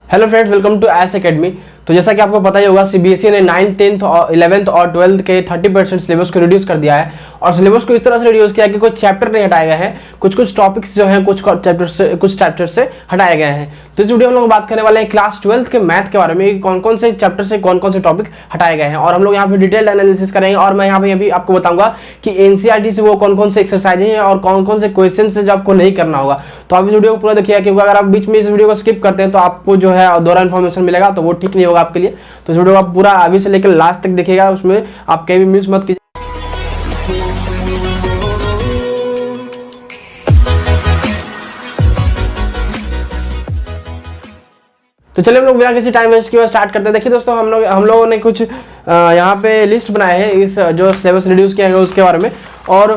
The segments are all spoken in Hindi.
Hello friends, welcome to S academy. तो जैसा कि आपको पता ही होगा, सीबीएसई ने 9th, 10th, 11th और 12th के 30% सिलेबस को रिड्यूस कर दिया है और सिलेबस को इस तरह से रिड्यूस किया कि कुछ चैप्टर नहीं हटाए गए हैं, कुछ टॉपिक्स जो हैं कुछ चैप्टर से हटाए गए हैं। तो इस वीडियो में हम लोग बात करने वाले हैं क्लास 12th के मैथ के बारे में, कौन कौन से चैप्टर से कौन कौन से टॉपिक हटाए गए हैं और हम लोग यहाँ पे डिटेल्ड एनालिसिस करेंगे। और मैं यहाँ पे अभी आपको बताऊंगा कि एनसीईआरटी से वो कौन कौन से एक्सरसाइज हैं और कौन कौन से क्वेश्चन है जो आपको नहीं करना होगा। तो आप इस वीडियो को पूरा देखिए, क्योंकि अगर आप बीच में इस वीडियो को स्किप करते हैं तो आपको जो है दोहरा इन्फॉर्मेशन मिलेगा, तो वो ठीक नहीं होगा आपके लिए। तो इस वीडियो को आप पूरा अभी से लेकर लास्ट तक देखिएगा, उसमें आप कहीं भी मिस मत कीजिए। तो चलिए हम लोग बिना किसी टाइम वेस्ट किए स्टार्ट करते हैं। देखिए दोस्तों, हम लोगों ने कुछ यहाँ पे लिस्ट बनाए हैं इस जो सिलेबस रिड्यूस किया गया उसके बारे में। और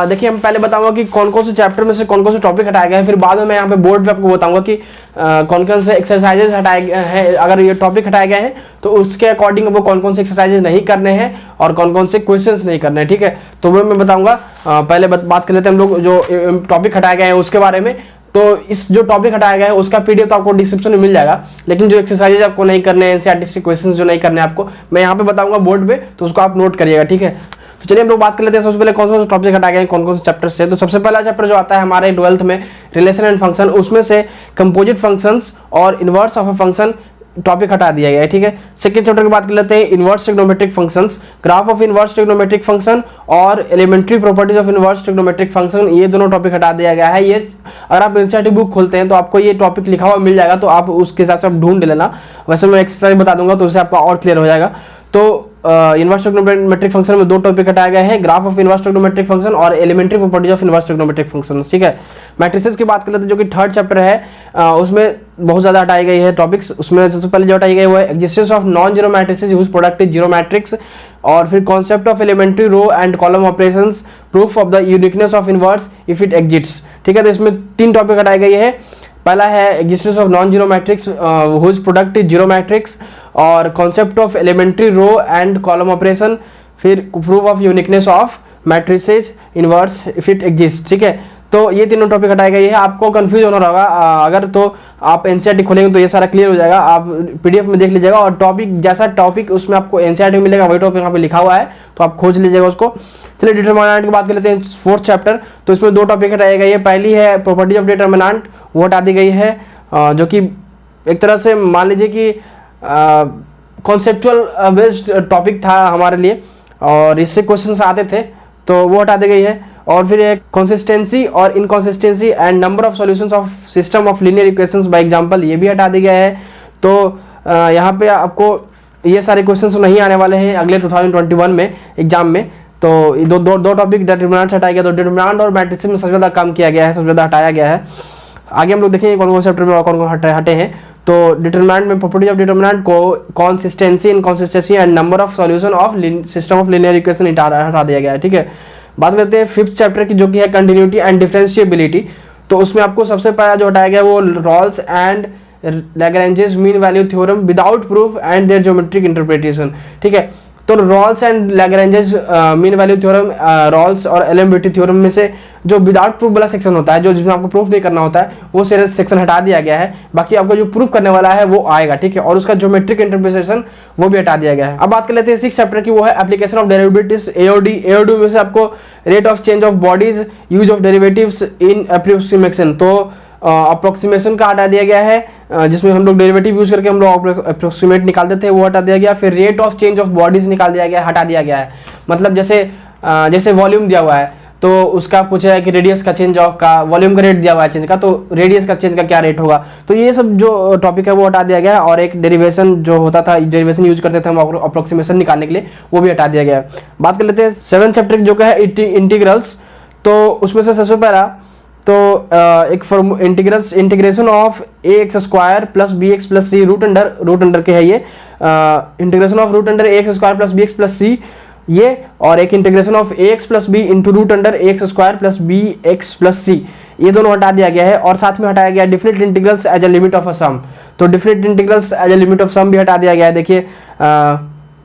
देखिए, हम पहले बताऊंगा कि कौन कौन से चैप्टर में से कौन कौन से टॉपिक हटाए गए हैं, फिर बाद में मैं यहाँ पे बोर्ड पे आपको बताऊंगा कि कौन कौन से एक्सरसाइजेज हटाए गए हैं। अगर ये टॉपिक हटाए गए हैं तो उसके अकॉर्डिंग वो कौन कौन से एक्सरसाइजेज नहीं करने हैं और कौन कौन से क्वेश्चंस नहीं करने हैं, ठीक है। तो वो मैं बताऊंगा। पहले बात कर लेते हैं हम लोग जो टॉपिक हटाए गए हैं उसके बारे में। तो इस जो टॉपिक हटाया गया है उसका पीडीएफ तो आपको डिस्क्रिप्शन में मिल जाएगा, लेकिन जो एक्सरसाइजेज आपको नहीं करने हैं, एनसीईआरटी से क्वेश्चंस जो नहीं करने आपको, मैं यहाँ पे बताऊंगा बोर्ड पे, तो उसको आप नोट करिएगा, ठीक है। तो चलिए हम लोग बात कर लेते हैं सबसे पहले कौन कौन से टॉपिक हटाए गए हैं, कौन कौन से चैप्टर से। तो सबसे पहला चैप्टर जो आता है हमारे 12th में, रिलेशन एंड फंक्शन, उसमें से कंपोजिट फंक्शंस और inverse of a function topic हटा दिया गया है, ठीक है। सेकंड चैप्टर की बात कर लेते हैं, inverse trigonometric functions, graph of inverse trigonometric function और elementary properties of inverse trigonometric function, ये दोनों टॉपिक हटा दिया गया है। ये अगर आप एनसीईआरटी बुक खोलते हैं तो आपको ये टॉपिक लिखा हुआ मिल जाएगा, तो आप उसके हिसाब से आप ढूंढ लेना। वैसे मैं एक्सरसाइज बता दूंगा तो उससे आपका और क्लियर हो जाएगा। तो इनवर्स ट्रिग्नोमेट्रिक फंक्शन में दो टॉपिक हटाए गए हैं, graph of inverse trigonometric function और elementary properties of inverse trigonometric functions, ठीक है। मैट्रिसेस की बात कर लेते हैं जो कि थर्ड चैप्टर है, उसमें बहुत ज्यादा हटाई गई है टॉपिक्स। उसमें सबसे पहले जो हटाई गई वो है existence of non zero matrices whose product is zero matrix, और फिर concept of elementary row and column operations, proof of the uniqueness of inverse if it exists, ठीक है। तो इसमें तीन टॉपिक हटाए गए हैं। पहला है existence of non zero matrix whose product is zero matrix, और concept of elementary row and column operation, फिर proof of uniqueness of matrices inverse if it exist, ठीक है। तो ये तीनों टॉपिक हटाए गए हैं। आपको कंफ्यूज होना होगा अगर, तो आप एनसीईआरटी खोलेंगे तो ये सारा क्लियर हो जाएगा, आप पीडीएफ में देख लीजिएगा और टॉपिक जैसा टॉपिक उसमें आपको एनसीईआरटी में मिलेगा वही टॉपिक यहाँ पे लिखा हुआ है, तो आप खोज लीजिएगा उसको। चलिए डिटरमिनेंट की बात कर लेते हैं, फोर्थ चैप्टर। तो इसमें दो टॉपिक हटाए गए हैं। पहली है प्रॉपर्टी ऑफ डिटरमिनेंट, वो हटा दी गई है, जो कि एक तरह से मान लीजिए कि कॉन्सेप्चुअल बेस्ड टॉपिक था हमारे लिए और इससे क्वेश्चन आते थे, तो वो हटा दी गई है। और फिर एक कंसिस्टेंसी और inconsistency and number of solutions of system of linear equations by example, ये भी हटा दिया गया है। तो यहाँ पे आपको ये सारे क्वेश्चंस नहीं आने वाले हैं अगले 2021 में एग्जाम में। तो दो टॉपिक डिटरमिनेंट हटाया गया। तो डिटरमिनेंट और मैट्रिसेस में सबसे ज़्यादा काम किया गया है, सबसे ज़्यादा हटाया गया है। आगे हम लोग देखेंगे कौन कौन चैप्टर में और कौन कौन हटे हैं। तो डिटरमिनेंट में प्रॉपर्टी ऑफ डिटरमिनेंट को consistency, inconsistency and number of solution of system of linear equation हटा दिया गया है, ठीक है। बात करते हैं फिफ्थ चैप्टर की, जो कि है कंटिन्यूटी एंड डिफरेंशिएबिलिटी। तो उसमें आपको सबसे पहला जो हटाया गया वो Rolle's and Lagrange's mean value theorem without proof and their geometric interpretation, ठीक है। तो Rolle's and Lagrange's mean value theorem, Rolle's और एलएमबीटी थ्योरम में से जो विदाउट प्रूफ वाला सेक्शन होता है, जो जिसमें आपको प्रूफ नहीं करना होता है, वो सेक्शन हटा दिया गया है। बाकी आपको जो प्रूफ करने वाला है वो आएगा, ठीक है। और उसका ज्योमेट्रिक इंटरप्रिटेशन वो भी हटा दिया गया है। अब बात कर लेते हैं सिक्स चैप्टर की, वो है application of derivatives, AOD. AOD में से आपको rate of change of bodies, use of derivatives in approximation, तो अप्रोक्सीमेशन का हटा दिया गया है, जिसमें हम लोग डेरिवेटिव यूज करके हम लोग अप्रोक्सीमेट निकालते थे, वो हटा दिया गया। फिर rate of change of bodies निकाल दिया गया, हटा दिया गया है। मतलब जैसे वॉल्यूम दिया हुआ है तो उसका पूछा है कि रेडियस का चेंज ऑफ का, वॉल्यूम का रेट दिया हुआ है चेंज का, तो रेडियस का चेंज का क्या रेट होगा। तो ये सब जो टॉपिक है वो हटा दिया गया है। और एक डेरिवेशन जो होता था, डेरिवेशन यूज करते थे हम अप्रोक्सीमेशन निकालने के लिए, वो भी हटा दिया गया है। बात कर लेते हैं सेवन चैप्टर जो है इंटीग्रल्स। तो उसमें से सबसे पहला तो एक integration of a x square plus b x plus c root under के है ये, integration of root under a x square plus b x plus c ये, और एक integration of a x plus b into root under a x square plus b x plus c, ये दोनों हटा दिया गया है। और साथ में हटाया गया different integrals as a limit of a sum. तो different integrals as a limit of sum भी हटा दिया गया है। देखिए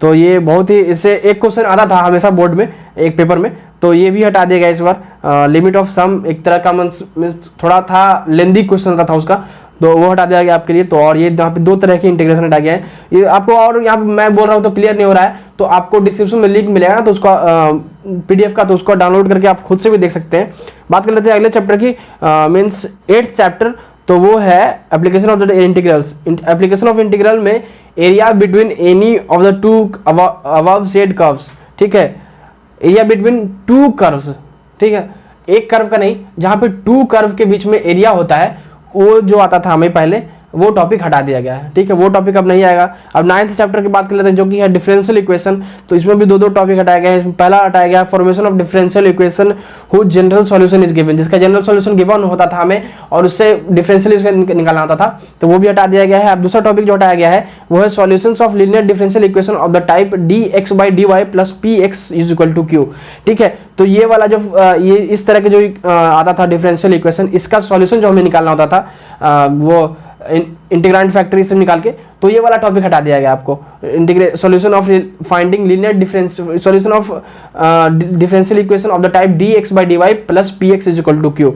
तो ये बहुत ही, इससे एक क्वेश्चन आता था हमेशा बोर्ड में एक पेपर में, तो ये भी हटा दिया गया इस बार। लिमिट ऑफ सम एक तरह का मींस थोड़ा था लेंदी क्वेश्चन था उसका, तो वो हटा दिया गया आपके लिए। तो और ये यहाँ पे 2 तरह के इंटीग्रेशन हटा गया है। ये आपको और यहाँ पे मैं बोल रहा हूँ तो क्लियर नहीं हो रहा है, तो आपको डिस्क्रिप्शन में लिंक मिलेगा ना, तो उसका PDF का, तो उसको डाउनलोड करके आप खुद से भी देख सकते हैं। बात कर लेते हैं अगले चैप्टर की, मीन्स 8th चैप्टर, तो वो है application of the integrals. Application of integral में area between any of the 2 above said curves, ठीक है, एरिया बिटवीन 2 कर्व्स, ठीक है, एक कर्व का नहीं, जहां पे 2 कर्व के बीच में एरिया होता है, वो जो आता था हमें पहले, वो टॉपिक हटा दिया गया है, ठीक है, वो टॉपिक अब नहीं आएगा। अब 9th चैप्टर की बात कर लेते हैं, जो कि है डिफरेंशियल इक्वेशन। तो इसमें भी 2 टॉपिक हटाए गए हैं। इसमें पहला हटाया गया formation of differential equation whose general solution is given, जिसका जनरल सॉल्यूशन गिवन होता था हमें और उससे डिफरेंशियल निकालना होता था, तो वो भी हटा दिया गया है। अब दूसरा टॉपिक जो हटाया गया है वो है solutions of linear differential equation of the type dx/dy plus px is equal to q, ठीक है। तो ये वाला जो ये इस तरह के जो आता था डिफरेंशियल इक्वेशन, इसका सॉल्यूशन जो हमें निकालना होता था वो इंटीग्रांड फैक्टर से निकाल के, तो ये वाला टॉपिक हटा दिया गया आपको। Solution of finding linear difference, solution of differential equation of the type dx/dy plus px is equal to q,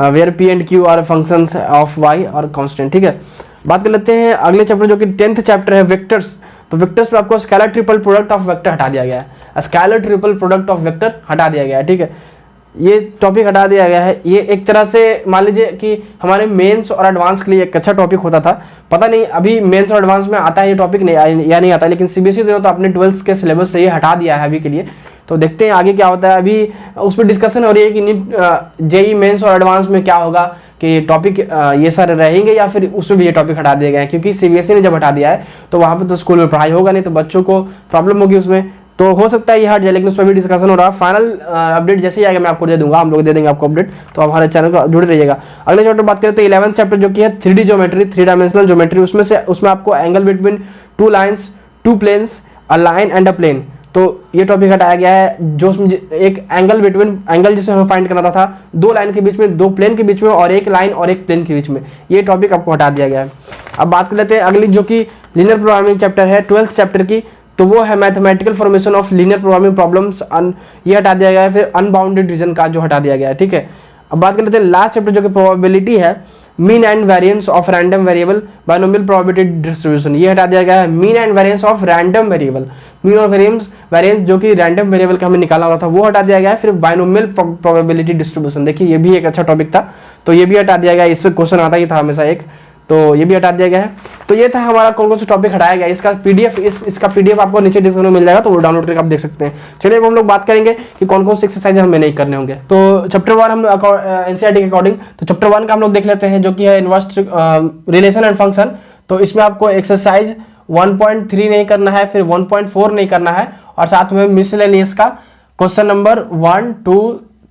where p and q are functions of y और कांस्टेंट, ठीक है। बात कर लेते हैं अगले चैप्टर जो कि 10th चैप्टर है, वेक्टर्स। तो वेक्टर्स पे आपको scalar triple product of vector हटा दिया गया है, scalar triple product of vector हटा दिया गया है, ठीक है। ये टॉपिक हटा दिया गया है। ये एक तरह से मान लीजिए कि हमारे मेंस और एडवांस के लिए एक अच्छा टॉपिक होता था। पता नहीं अभी मेंस और एडवांस में आता है ये टॉपिक नहीं या नहीं आता, लेकिन CBSE ने तो अपने 12th के सिलेबस से ये हटा दिया है अभी के लिए। तो देखते हैं आगे क्या होता है। अभी उस पर डिस्कशन हो रही है कि JEE मेंस और एडवांस में क्या होगा, कि टॉपिक ये सारे रहेंगे या फिर उसमें भी ये टॉपिक हटा दिए गए हैं, क्योंकि CBSE ने जब हटा दिया है तो वहाँ पे तो स्कूल में पढ़ाई होगा नहीं, तो बच्चों को प्रॉब्लम होगी उसमें, तो हो सकता है ये हट जाए, लेकिन उस पर भी डिस्कशन हो रहा है। फाइनल अपडेट जैसे ही आएगा मैं आपको दे दूंगा, हम लोग दे देंगे आपको अपडेट, तो आप हमारे चैनल को जुड़े रहिएगा। अगले चैप्टर बात करते हैं 11th चैप्टर जो कि है 3D ज्योमेट्री, 3 डायमेंशनल ज्योमेट्री। उसमें आपको angle between 2 lines, 2 planes, a line and a plane, तो ये टॉपिक हटाया गया है। जो उसमें एक एंगल बिटवीन, एंगल जिसे हमें फाइंड करना था 2 लाइन के बीच में, 2 प्लेन के बीच में, और 1 लाइन और 1 प्लेन के बीच में, ये टॉपिक आपको हटा दिया गया है। अब बात कर लेते हैं अगली जो कि लीनियर प्रोग्रामिंग चैप्टर है 12th चैप्टर की, तो वो है mathematical formation of linear programming problems, ये हटा दिया गया है। फिर अनबाउंडेड रीजन का जो हटा दिया गया है, ठीक है। अब बात कर लेते हैं लास्ट चैप्टर जो कि प्रोबेबिलिटी है, mean and variance of random variable binomial probability distribution, ये हटा दिया गया है। Mean and variance of random variable, mean और वेरिएंस जो कि रैंडम वेरिएबल का हमें निकाला हुआ था वो हटा दिया गया है। फिर बाइनोमियल प्रोबेबिलिटी डिस्ट्रीब्यूशन, देखिए ये भी एक अच्छा टॉपिक था, तो ये भी हटा दिया गया। इससे क्वेश्चन आता ही था हमेशा एक, तो ये भी हटा दिया गया है। तो ये था हमारा कौन कौन से टॉपिक हटाया गया। इसका PDF इसका PDF आपको नीचे डिस्क्रिप्शन में मिल जाएगा, तो वो डाउनलोड करके आप देख सकते हैं। चलिए अब हम लोग बात करेंगे कि कौन कौन से एक्सरसाइज हमें नहीं करने होंगे। तो चैप्टर 1 हम NCERT के अकॉर्डिंग, तो चैप्टर 1 का हम लोग देख लेते हैं जो कि है इनवर्स रिलेशन एंड फंक्शन। तो इसमें आपको एक्सरसाइज 1.3 नहीं करना है, फिर 1.4 नहीं करना है, और साथ में मिसलेनियस का क्वेश्चन नंबर 1, 2,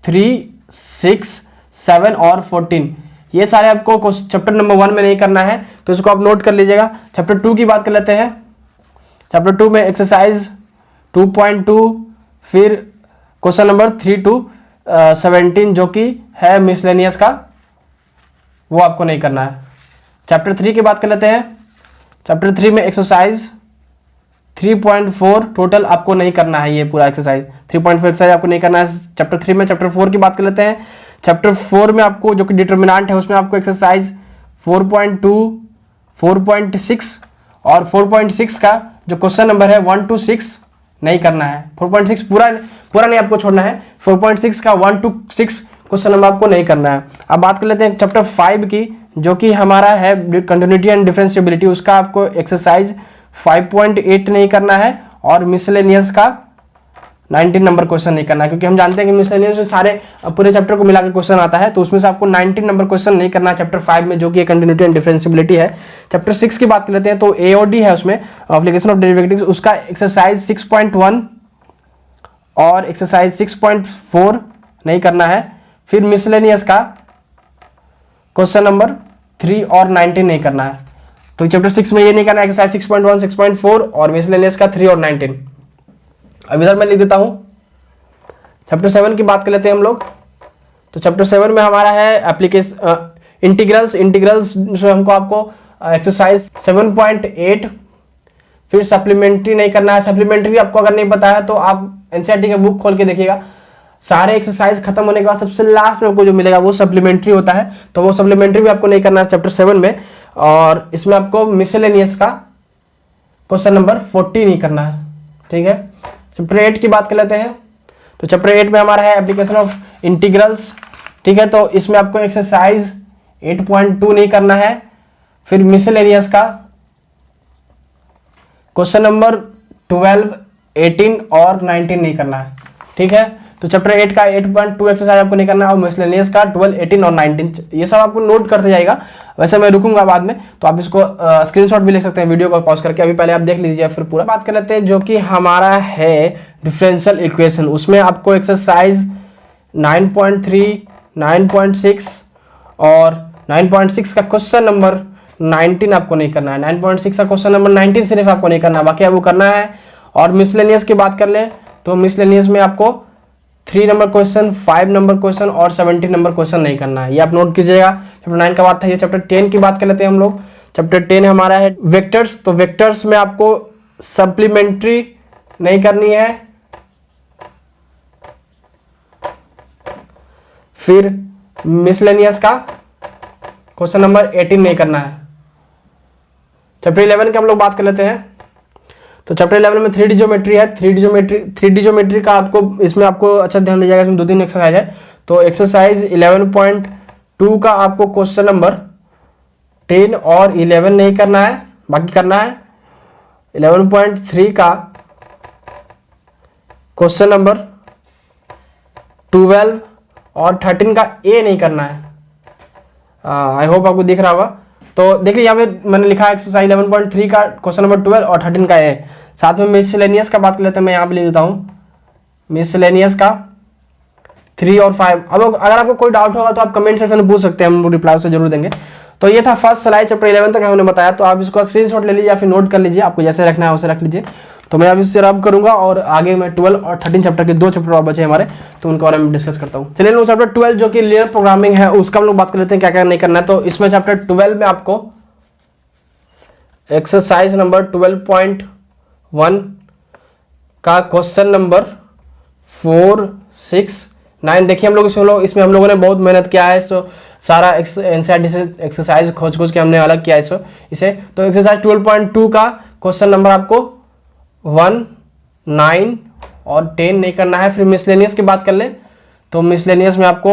3, 6, 7 और 14, ये सारे आपको चैप्टर नंबर 1 में नहीं करना है, तो इसको आप नोट कर लीजिएगा। चैप्टर 2 की बात कर लेते हैं। चैप्टर 2 में एक्सरसाइज 2.2, फिर क्वेश्चन नंबर 3 to 17 जो कि है मिसलेनियस का, वो आपको नहीं करना है। चैप्टर 3 की बात कर लेते हैं। चैप्टर 3 में एक्सरसाइज 3.4 टोटल आपको नहीं करना है, ये पूरा एक्सरसाइज 3.4 एक्सरसाइज आपको नहीं करना है चैप्टर 3 में। चैप्टर 4 की बात कर लेते हैं। चैप्टर 4 में आपको जो कि डिटर्मिनेंट है, उसमें आपको एक्सरसाइज 4.2, 4.6 और 4.6 का जो क्वेश्चन नंबर है 1 to 6 नहीं करना है। 4.6 पूरा नहीं आपको छोड़ना है, 4.6 का 1 to 6 क्वेश्चन नंबर आपको नहीं करना है। अब बात कर लेते हैं चैप्टर 5 की, जो कि हमारा है कंटिन्यूटी एंड डिफरेंशिएबिलिटी। उसका आपको एक्सरसाइज 5.8 नहीं करना है, और मिसलेनियस का 19 नंबर क्वेश्चन नहीं करना है, क्योंकि हम जानते हैं कि मिसलेनियस में सारे पूरे चैप्टर को मिलाकर क्वेश्चन आता है, तो उसमें से आपको 19 नंबर क्वेश्चन नहीं करना है चैप्टर 5 में, जो कि कंटिन्यूटी एंड डिफरेंशिएबिलिटी है। चैप्टर 6 की बात कर लेते हैं, तो AOD है उसमें, एप्लीकेशन ऑफ डेरिवेटिव्स, उसका एक्सरसाइज 6.1 और एक्सरसाइज 6.4 नहीं करना है। फिर मिसलेनियस का क्वेश्चन नंबर 3 और 19 नहीं करना है। तो चैप्टर 6 में ये नहीं करना है, एक्सरसाइज 6.1, 6.4 और मिसलेनियस का 3 और 19। अब इधर मैं लिख देता हूं। चैप्टर 7 की बात कर लेते हैं हम लोग। तो चैप्टर 7 में हमारा है एप्लीकेशन इंटीग्रल्स में हमको आपको एक्सरसाइज 7.8, फिर सप्लीमेंट्री नहीं करना है। सप्लीमेंट्री आपको अगर नहीं पता है तो आप NCERT की बुक खोल के देखिएगा, सारे एक्सरसाइज खत्म होने के बाद सबसे लास्ट में आपको जो मिलेगा वो सप्लीमेंट्री होता है, तो वो सप्लीमेंट्री भी आपको नहीं करना है चैप्टर 7 में। और इसमें आपको मिसलेनियस का क्वेश्चन नंबर 40 नहीं करना है, ठीक है। चैप्टर 8 की बात कर लेते हैं। तो चैप्टर 8 में हमारा है एप्लीकेशन ऑफ इंटीग्रल्स, ठीक है। तो इसमें आपको एक्सरसाइज 8.2 नहीं करना है। फिर मिसलेनियस का क्वेश्चन नंबर 12, 18 और 19 नहीं करना है, ठीक है। तो चैप्टर 8 का 8.2 एक्सरसाइज आपको नहीं करना है और मिसलेनियस का 12, 18 और 19 ये सब आपको नोट करते जाएगा। वैसे मैं रुकूंगा बाद में, तो आप इसको स्क्रीनशॉट भी ले सकते हैं वीडियो को पॉज करके। अभी पहले आप देख लीजिए, फिर पूरा बात कर लेते हैं जो कि हमारा है डिफरेंशियल इक्वेशन। उसमें आपको एक्सरसाइज 9.3, 9.6 और 9.6 का क्वेश्चन नंबर 19 आपको नहीं करना है। 9.6 का क्वेश्चन नंबर 19 सिर्फ आपको नहीं करना है, बाकी आपको करना है। और मिसलेनियस की बात कर लें तो मिसलेनियस में आपको 3 नंबर क्वेश्चन, 5 नंबर क्वेश्चन और 17 नंबर क्वेश्चन नहीं करना है, ये आप नोट कीजिएगा। चैप्टर 9 का बात था। ये चैप्टर 10 की बात कर लेते हैं हम लोग। चैप्टर 10 हमारा है वेक्टर्स। तो वेक्टर्स में आपको सप्लीमेंट्री नहीं करनी है। फिर मिसलेनियस का क्वेश्चन नंबर 18 नहीं करना है। चैप्टर 11 की हम लोग बात कर लेते हैं। तो चैप्टर 11 में 3D ज्योमेट्री है। 3D ज्योमेट्री का आपको इसमें आपको अच्छा ध्यान दिया जाएगा। इसमें 2-3 एक्सरसाइज है। तो एक्सरसाइज 11.2 का आपको क्वेश्चन नंबर 10 और 11 नहीं करना है, बाकी करना है। 11.3 का क्वेश्चन नंबर 12 और 13 का ए नहीं करना है। आई होप आपको दिख रहा होगा। तो देखिए यहाँ पे मैंने लिखा है एक्सरसाइज 11.3 का क्वेश्चन नंबर 12 और 13 का ए। साथ में मिसलेनियस का बात कर लेते हैं। मैं यहाँ पे लिख देता हूँ मिसलेनियस का 3 और 5। अब अगर आपको कोई डाउट होगा तो आप कमेंट सेक्शन में पूछ सकते हैं, हम लोग रिप्लाई से जरूर देंगे। तो ये था फर्स्ट स्लाइड चैप्टर 11 तक हमने बताया। तो आप इसको स्क्रीनशॉट ले लीजिए या फिर नोट कर लीजिए, आपको जैसे रखना है वैसे रख लीजिए। तो मैं अब इससे रब करूंगा और आगे मैं 12 और 13 चैप्टर के 2 चैप्टर और बचे हमारे, तो उनके बारे में डिस्कस करता हूँ। चलिए लोग चैप्टर 12 जो कि लीनियर प्रोग्रामिंग है उसका हम लोग बात कर लेते हैं, क्या क्या नहीं करना है। तो इसमें चैप्टर 12 में आपको एक्सरसाइज नंबर 12.1 का क्वेश्चन नंबर 4, 6, 9 देखिए हम लोग इसमें हम लोगों ने बहुत मेहनत किया है। सो सारा एनसीईआरटी से एक्सरसाइज खोज के हमने अलग किया है इसे। तो एक्सरसाइज 12.2 का क्वेश्चन नंबर आपको 1, 9 और 10 नहीं करना है। फिर मिसलेनियस की बात कर ले तो मिसलेनियस में आपको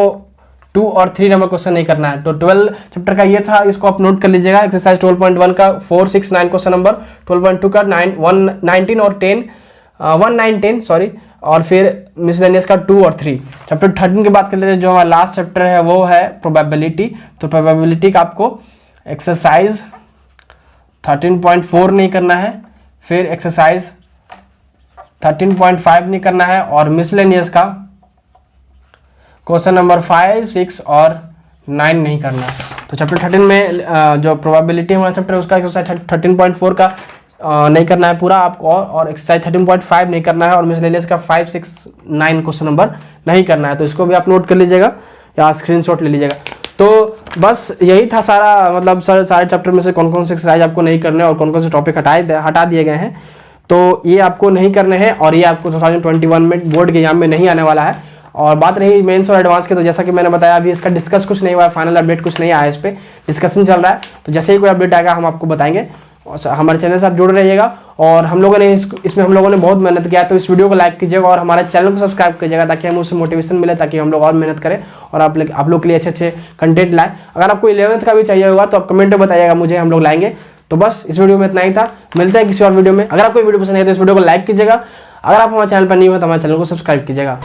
2 और 3 नंबर क्वेश्चन नहीं करना है। तो 12 चैप्टर का ये था, इसको आप नोट कर लीजिएगा। एक्सरसाइज 12.1 का 4, 6, 9 क्वेश्चन नंबर, 12.2 का 19 और 10, 1, 9, 10 सॉरी, और फिर मिसलेनियस का 2 और 3। चैप्टर 13 की बात कर लेते हैं, जो हमारा लास्ट चैप्टर है वो है प्रोबेबिलिटी। तो प्रोबेबिलिटी का आपको एक्सरसाइज 13.4 नहीं करना है। फिर एक्सरसाइज 13.5 नहीं करना है और मिसलेनियस का क्वेश्चन नंबर 5, 6 और 9 नहीं करना है। तो चैप्टर 13 में जो प्रोबेबिलिटी हमारा चैप्टर है उसका एक्सरसाइज 13.4 का नहीं करना है पूरा आपको, और एक्सरसाइज 13.5 नहीं करना है और मिसलेनियस का 5, 6, 9 क्वेश्चन नंबर नहीं करना है। तो इसको भी आप नोट कर लीजिएगा या स्क्रीनशॉट ले लीजिएगा। तो बस यही था सारा, मतलब सारे चैप्टर में से कौन कौन से एक्सरसाइज आपको नहीं करने और कौन कौन से टॉपिक हटा दिए गए हैं। तो ये आपको नहीं करने हैं और ये आपको 2021 में बोर्ड के एग्जाम में नहीं आने वाला है। और बात रही मेंस और एडवांस के, तो जैसा कि मैंने बताया अभी इसका डिस्कस कुछ नहीं हुआ है, फाइनल अपडेट कुछ नहीं आया, इस पर डिस्कशन चल रहा है। तो जैसे ही कोई अपडेट आएगा हम आपको बताएंगे। और हमारे चैनल से आप जुड़ रहिएगा। और हम लोगों ने इसमें हम लोगों ने बहुत मेहनत किया है, तो इस वीडियो को लाइक कीजिएगा और हमारे चैनल को सब्सक्राइब कीजिएगा, ताकि हमें उससे मोटिवेशन मिले, ताकि हम लोग और मेहनत करें और आप लोग के लिए अच्छे अच्छे कंटेंट लाएं। अगर आपको 11th का भी चाहिए होगा तो आप कमेंट में बताइएगा मुझे, हम लोग लाएंगे। तो बस इस वीडियो में इतना ही था, मिलते हैं किसी और वीडियो में। अगर आपको वीडियो पसंद है तो इस वीडियो को लाइक कीजिएगा। अगर आप हमारे चैनल पर नहीं हो तो हमारे चैनल को सब्सक्राइब कीजिएगा।